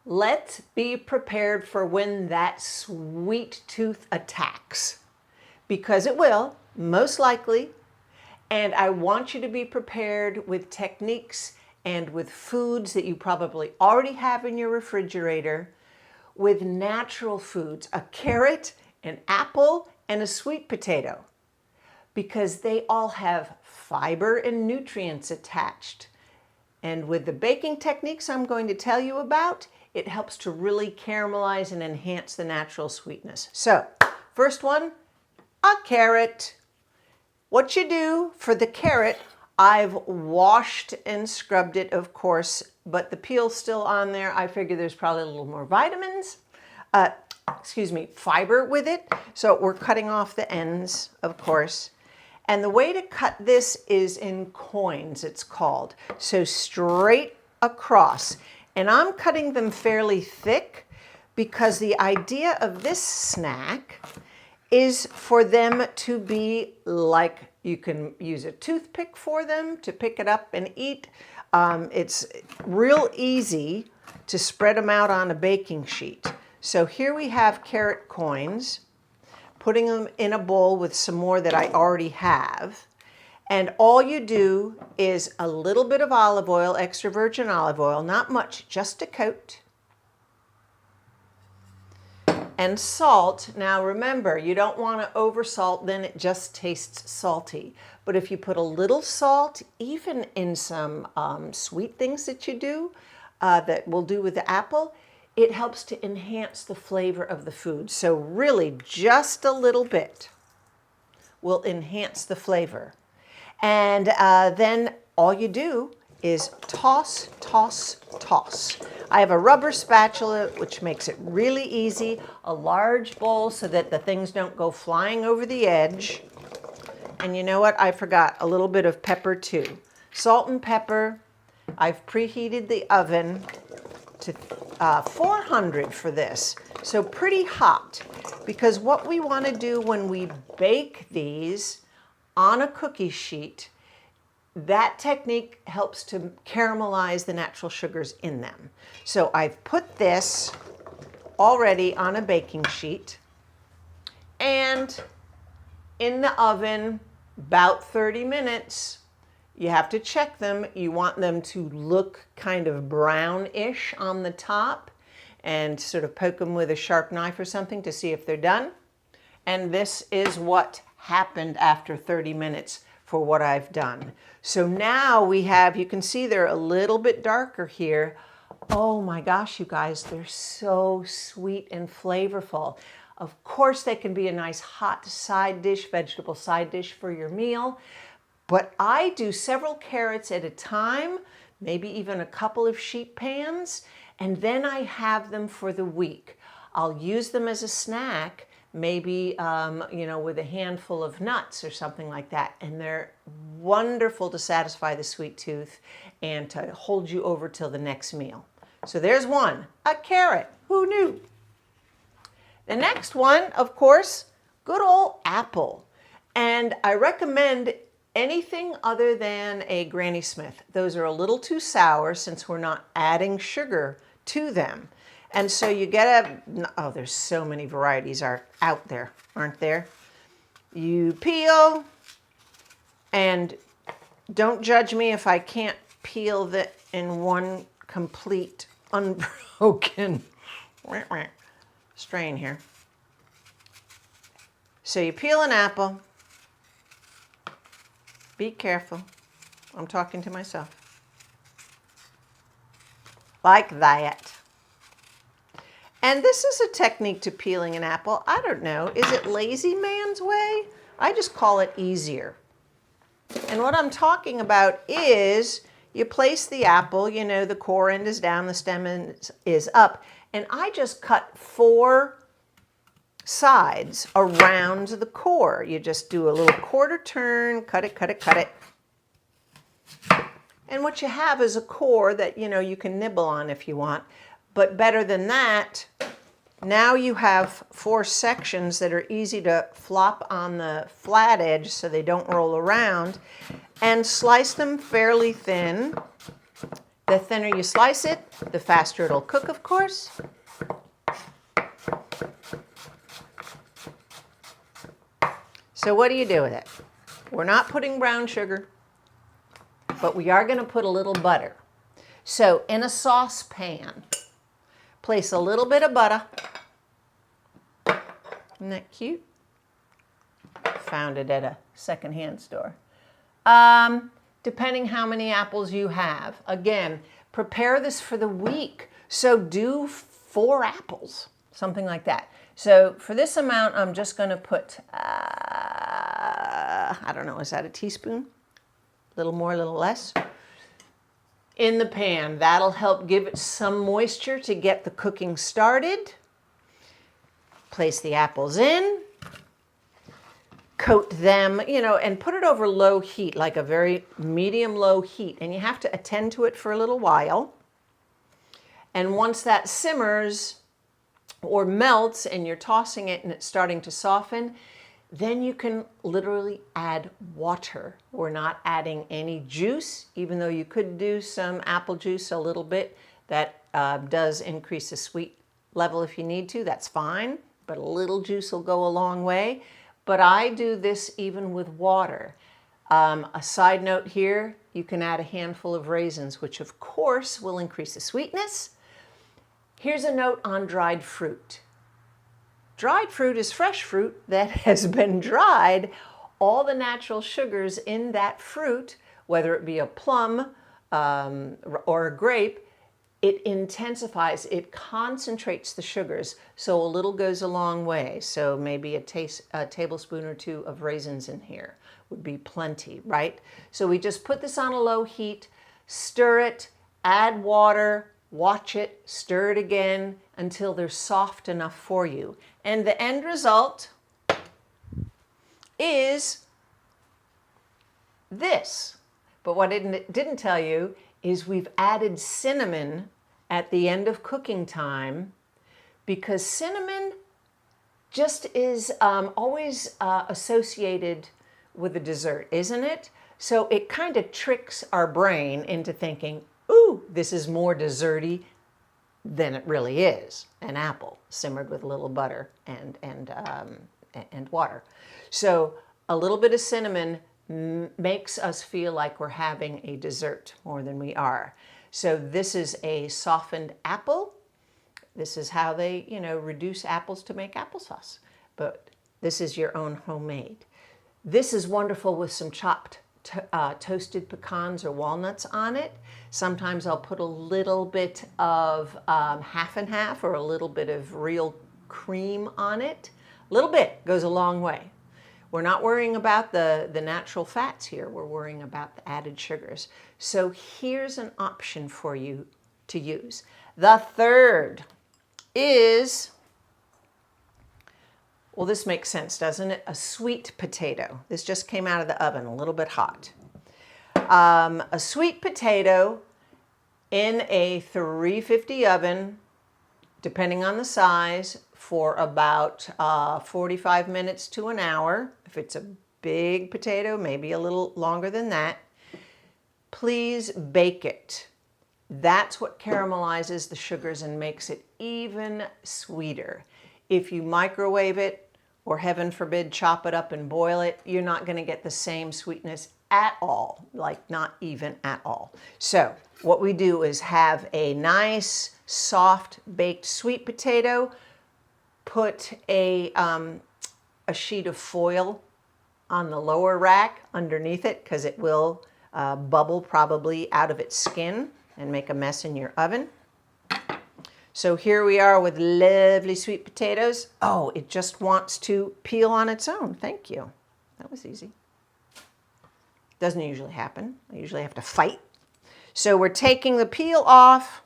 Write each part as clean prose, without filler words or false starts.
Let's be prepared for when that sweet tooth attacks, because it will, most likely. And I want you to be prepared with techniques and with foods that you probably already have in your refrigerator, with natural foods, a carrot, an apple, and a sweet potato, because they all have fiber and nutrients attached. And with the baking techniques I'm going to tell you about, it helps to really caramelize and enhance the natural sweetness. So, first one, a carrot. What you do for the carrot, I've washed and scrubbed it, of course, but the peel's still on there. I figure there's probably a little more vitamins, fiber with it. So we're cutting off the ends, of course. And the way to cut this is in coins, it's called. So straight across. And I'm cutting them fairly thick because the idea of this snack is for them to be like, you can use a toothpick for them to pick it up and eat. It's real easy to spread them out on a baking sheet. So here we have carrot coins, putting them in a bowl with some more that I already have. And all you do is a little bit of olive oil, extra virgin olive oil, not much, just a coat. And salt. Now remember, you don't want to over salt, then it just tastes salty. But if you put a little salt, even in some sweet things that you do, that we'll do with the apple, it helps to enhance the flavor of the food. So really, just a little bit will enhance the flavor. And then all you do is toss, toss, toss. I have a rubber spatula, which makes it really easy, a large bowl so that the things don't go flying over the edge. And you know what? I forgot a little bit of pepper too. Salt and pepper. I've preheated the oven to 400 for this, so pretty hot, because what we want to do when we bake these on a cookie sheet, that technique helps to caramelize the natural sugars in them. So I've put this already on a baking sheet and in the oven about 30 minutes. You have to check them. You want them to look kind of brownish on the top, and sort of poke them with a sharp knife or something to see if they're done. And this is what happened after 30 minutes for what I've done. So now we have, you can see they're a little bit darker here. Oh my gosh, you guys, they're so sweet and flavorful. Of course, they can be a nice hot side dish, vegetable side dish for your meal. But I do several carrots at a time, maybe even a couple of sheet pans, and then I have them for the week. I'll use them as a snack, maybe with a handful of nuts or something like that. And they're wonderful to satisfy the sweet tooth and to hold you over till the next meal. So there's one, a carrot. Who knew? The next one, of course, good old apple. And I recommend anything other than a Granny Smith. Those are a little too sour since we're not adding sugar to them. And so you get there's so many varieties are out there, aren't there? You peel, and don't judge me if I can't peel it in one complete unbroken strain here. So you peel an apple. Be careful. I'm talking to myself. Like that. And this is a technique to peeling an apple. I don't know. Is it lazy man's way? I just call it easier. And what I'm talking about is you place the apple, the core end is down, the stem is up. And I just cut 4 sides around the core. You just do a little quarter turn, cut it, cut it, cut it. And what you have is a core that, you can nibble on if you want. But better than that, now you have 4 sections that are easy to flop on the flat edge so they don't roll around, and slice them fairly thin The thinner you slice it, the faster it'll cook, of course. So what do you do with it? We're not putting brown sugar, but we are going to put a little butter. So in a saucepan, place a little bit of butter. Isn't that cute? Found it at a secondhand store. Depending how many apples you have. Again, prepare this for the week. So do 4 apples, something like that. So for this amount, I'm just going to put, I don't know, is that a teaspoon? A little more, a little less. In the pan. That'll help give it some moisture to get the cooking started. Place the apples in. Coat them, and put it over low heat, like a very medium low heat. And you have to attend to it for a little while. And once that simmers or melts and you're tossing it and it's starting to soften, then you can literally add water. We're not adding any juice, even though you could do some apple juice a little bit. That does increase the sweet level if you need to. That's fine, but a little juice will go a long way. But I do this even with water. A side note here, you can add a handful of raisins, which of course will increase the sweetness. Here's a note on dried fruit. Dried fruit is fresh fruit that has been dried. All the natural sugars in that fruit, whether it be a plum or a grape, it intensifies, it concentrates the sugars, so a little goes a long way. So maybe a tablespoon or 2 of raisins in here would be plenty, right? So we just put this on a low heat, stir it, add water, watch it, stir it again until they're soft enough for you. And the end result is this. But what it didn't tell you is we've added cinnamon at the end of cooking time, because cinnamon just is always associated with a dessert, isn't it? So it kind of tricks our brain into thinking, ooh, this is more desserty than it really is. An apple simmered with a little butter and water. So a little bit of cinnamon makes us feel like we're having a dessert more than we are. So this is a softened apple. This is how they, reduce apples to make applesauce. But this is your own homemade. This is wonderful with some chopped toasted pecans or walnuts on it. Sometimes I'll put a little bit of half and half or a little bit of real cream on it. A little bit goes a long way. We're not worrying about the natural fats here. We're worrying about the added sugars. So here's an option for you to use. The third is, well, this makes sense, doesn't it? A sweet potato. This just came out of the oven, a little bit hot. A sweet potato in a 350 oven, depending on the size, for about 45 minutes to an hour. If it's a big potato, maybe a little longer than that. Please bake it. That's what caramelizes the sugars and makes it even sweeter. If you microwave it, or heaven forbid, chop it up and boil it, you're not going to get the same sweetness at all, like not even at all. So what we do is have a nice, soft, baked sweet potato, put a sheet of foil on the lower rack underneath it, because it will bubble probably out of its skin and make a mess in your oven. So here we are with lovely sweet potatoes. Oh, it just wants to peel on its own. Thank you. That was easy. Doesn't usually happen. I usually have to fight. So we're taking the peel off,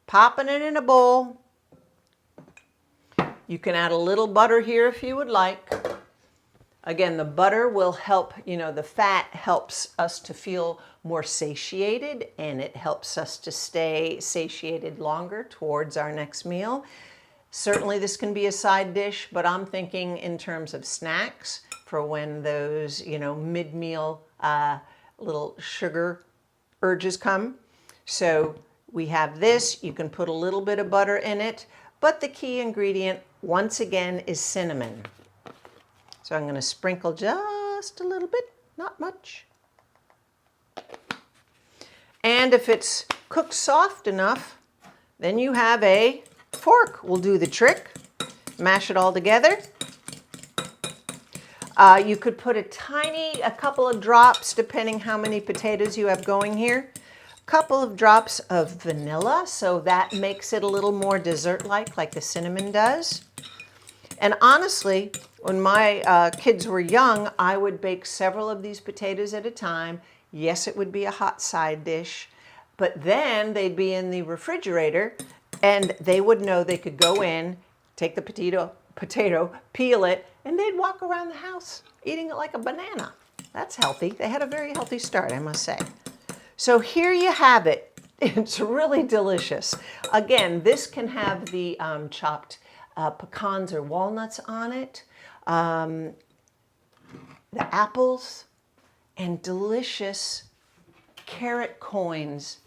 popping it in a bowl. You can add a little butter here if you would like. Again, the butter will help, the fat helps us to feel more satiated, and it helps us to stay satiated longer towards our next meal. Certainly this can be a side dish, but I'm thinking in terms of snacks for when those, mid-meal little sugar urges come. So we have this. You can put a little bit of butter in it, but the key ingredient, once again, is cinnamon. So I'm going to sprinkle just a little bit, not much. And if it's cooked soft enough, then you have a fork. Will do the trick. Mash it all together. You could put a couple of drops, depending how many potatoes you have going here. A couple of drops of vanilla, so that makes it a little more dessert-like, like the cinnamon does. And honestly, when my kids were young, I would bake several of these potatoes at a time. Yes, it would be a hot side dish, but then they'd be in the refrigerator and they would know they could go in, take the potato, peel it, and they'd walk around the house eating it like a banana. That's healthy. They had a very healthy start, I must say. So here you have it. It's really delicious. Again, this can have the chopped pecans or walnuts on it, the apples, and delicious carrot coins.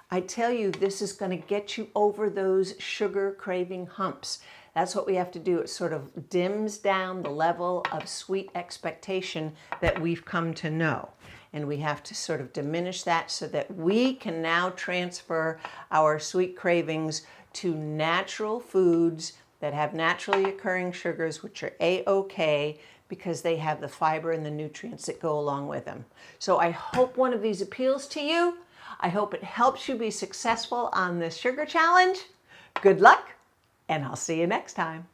I tell you, this is going to get you over those sugar craving humps. That's what we have to do. It sort of dims down the level of sweet expectation that we've come to know. And we have to sort of diminish that so that we can now transfer our sweet cravings to natural foods that have naturally occurring sugars, which are A-OK, because they have the fiber and the nutrients that go along with them. So I hope one of these appeals to you. I hope it helps you be successful on this sugar challenge. Good luck, and I'll see you next time.